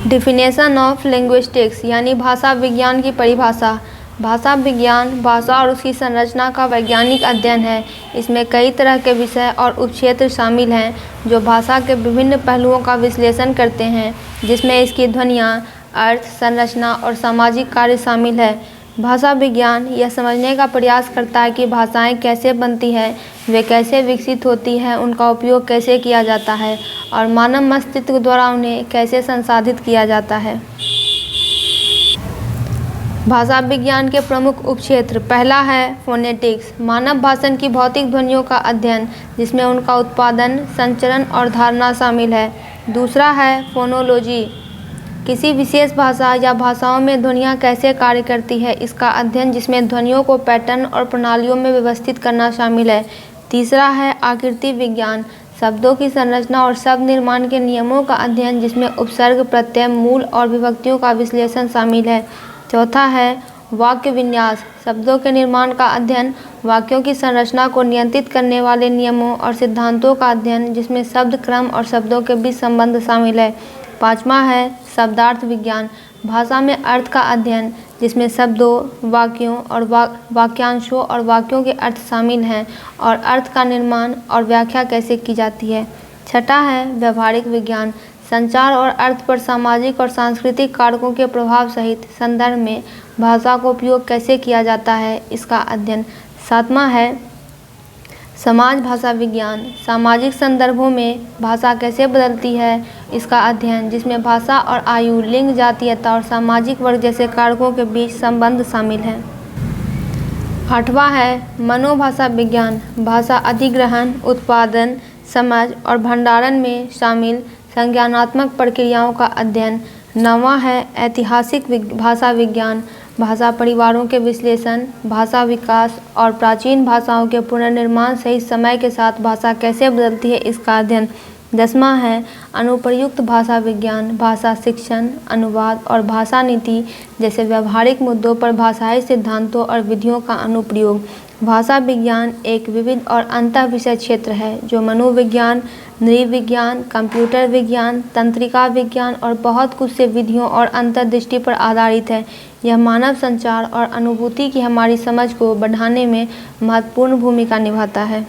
Definition of linguistics यानी भाषा विज्ञान की परिभाषा। भाषा विज्ञान भाषा और उसकी संरचना का वैज्ञानिक अध्ययन है। इसमें कई तरह के विषय और उपक्षेत्र शामिल हैं जो भाषा के विभिन्न पहलुओं का विश्लेषण करते हैं, जिसमें इसकी ध्वनियाँ, अर्थ, संरचना और सामाजिक कार्य शामिल है। भाषा विज्ञान यह समझने का प्रयास करता है कि भाषाएं कैसे बनती हैं, वे कैसे विकसित होती हैं, उनका उपयोग कैसे किया जाता है और मानव मस्तिष्क द्वारा उन्हें कैसे संसाधित किया जाता है। भाषा विज्ञान के प्रमुख उपक्षेत्र। पहला है फोनेटिक्स, मानव भाषण की भौतिक ध्वनियों का अध्ययन, जिसमें उनका उत्पादन, संचरण और धारणा शामिल है। दूसरा है फोनोलॉजी, किसी विशेष भाषा या भाषाओं में ध्वनियाँ कैसे कार्य करती है, इसका अध्ययन, जिसमें ध्वनियों को पैटर्न और प्रणालियों में व्यवस्थित करना शामिल है। तीसरा है आकृति विज्ञान, शब्दों की संरचना और शब्द निर्माण के नियमों का अध्ययन, जिसमें उपसर्ग, प्रत्यय, मूल और विभक्तियों का विश्लेषण शामिल है। चौथा है वाक्य विन्यास, शब्दों के निर्माण का अध्ययन, वाक्यों की संरचना को नियंत्रित करने वाले नियमों और सिद्धांतों का अध्ययन, जिसमें शब्द क्रम और शब्दों के बीच संबंध शामिल है। पाँचवा है शब्दार्थ विज्ञान, भाषा में अर्थ का अध्ययन, जिसमें शब्दों, वाक्यों और वाक्यांशों और वाक्यों के अर्थ शामिल हैं और अर्थ का निर्माण और व्याख्या कैसे की जाती है। छठा है व्यवहारिक विज्ञान, संचार और अर्थ पर सामाजिक और सांस्कृतिक कारकों के प्रभाव सहित संदर्भ में भाषा का उपयोग कैसे किया जाता है, इसका अध्ययन। सातवां है समाज भाषा विज्ञान, सामाजिक संदर्भों में भाषा कैसे बदलती है, इसका अध्ययन, जिसमें भाषा और आयु, लिंग, जातीयता और सामाजिक वर्ग जैसे कारकों के बीच संबंध शामिल हैं। आठवां है मनोभाषा विज्ञान, भाषा अधिग्रहण, उत्पादन, समझ और भंडारण में शामिल संज्ञानात्मक प्रक्रियाओं का अध्ययन। नौवां है ऐतिहासिक भाषा विज्ञान, भाषा परिवारों के विश्लेषण, भाषा विकास और प्राचीन भाषाओं के पुनर्निर्माण सहित समय के साथ भाषा कैसे बदलती है, इसका अध्ययन। 10वां है अनुप्रयुक्त भाषा विज्ञान, भाषा शिक्षण, अनुवाद और भाषा नीति जैसे व्यावहारिक मुद्दों पर भाषाई सिद्धांतों और विधियों का अनुप्रयोग। भाषा विज्ञान एक विविध और अंतः विषय क्षेत्र है जो मनोविज्ञान, नृविज्ञान, कंप्यूटर विज्ञान, तंत्रिका विज्ञान और बहुत कुछ से विधियों और अंतर्दृष्टि पर आधारित है। यह मानव संचार और अनुभूति की हमारी समझ को बढ़ाने में महत्वपूर्ण भूमिका निभाता है।